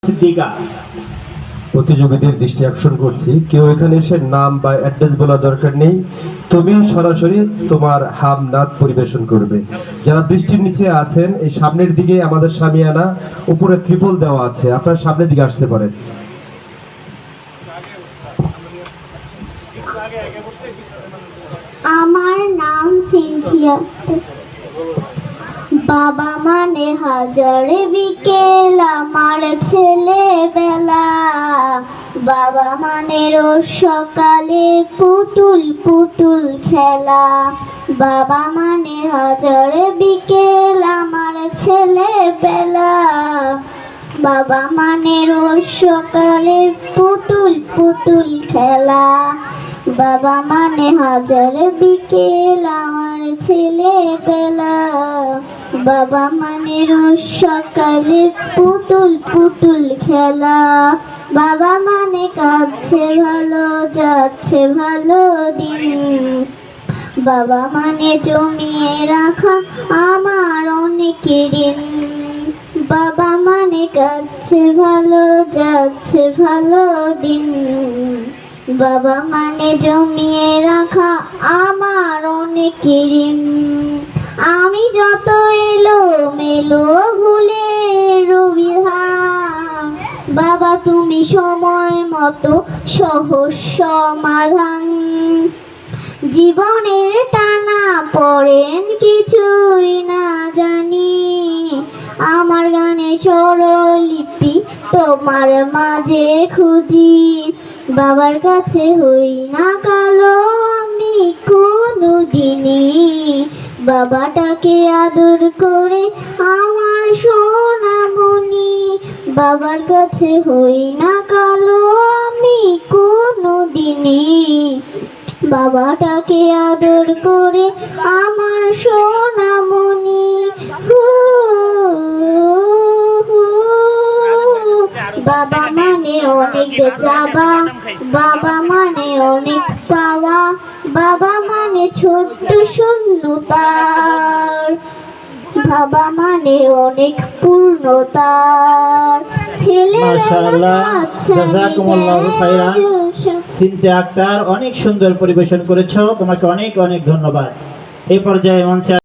সিদ্দিকা। প্রতিযোগীদের দৃষ্টি আকর্ষণ করছি, কেউ এখানে এসে নাম বা অ্যাড্রেস বলা দরকার নেই, তুমি সরাসরি তোমার হাম নাদ পরিবেশন করবে। যারা বৃষ্টির নিচে আছেন, এই সামনের দিকে আমাদের শামিয়ানা, উপরে ত্রিপল দেওয়া আছে, আপনারা সামনের দিকে আসতে পারেন। আমার নাম সিনথিয়া। বাবা মানে হাজার বিকেল আমার ছেলেবেলা, বাবা মানে রোজ সকালে পুতুল পুতুল খেলা। বাবা মানে হাজার বিকেল আমার ছেলেবেলা, বাবা মানে রোজ সকালে পুতুল পুতুল খেলা। বাবা মানে হাজার বিকেল আমার ছেলেবেলা, বাবা মানে রোজ সকালে পুতুল পুতুল খেলা। বাবা মানে কাঁদছে ভালো যাচ্ছে ভালো দিন, বাবা মানে জমিয়ে রাখা আমার অনেক ঋণ। বাবা মানে কাঁদছে ভালো যাচ্ছে ভালো দিন, বাবা মানে জমিয়ে রাখা আমার অনেক ঋণ। আমি যত এলো মেলো ভুলে বিধান, বাবা তুমি সময় মতো সহজ সমাধান। জীবনের টানা পড়েন কিছুই না জানি, আমার গানে স্বরলিপি তোমার মাঝে খুঁজি। বাবার কাছে হই না কালো আমি কোনো দিনই, বাবাটাকে আদর করে আমার সোনামণি। বাবার কাছে হই না কালো আমি কোনো দিনই, বাবাটাকে আদর করে আমার সোনামণি। বাবা মানে অনেক যাবা, বাবা মানে অনেক পাওয়া, বাবা মানে ছোট্ট শূন্যতার, বাবা মানে অনেক পূর্ণতার। মাশাআল্লাহ, জাযাকুমুল্লাহু খাইরান। সিনথিয়া আক্তার অনেক সুন্দর পরিবেশন করেছো, তোমাকে অনেক অনেক ধন্যবাদ। এই পর্যায়ে মঞ্চে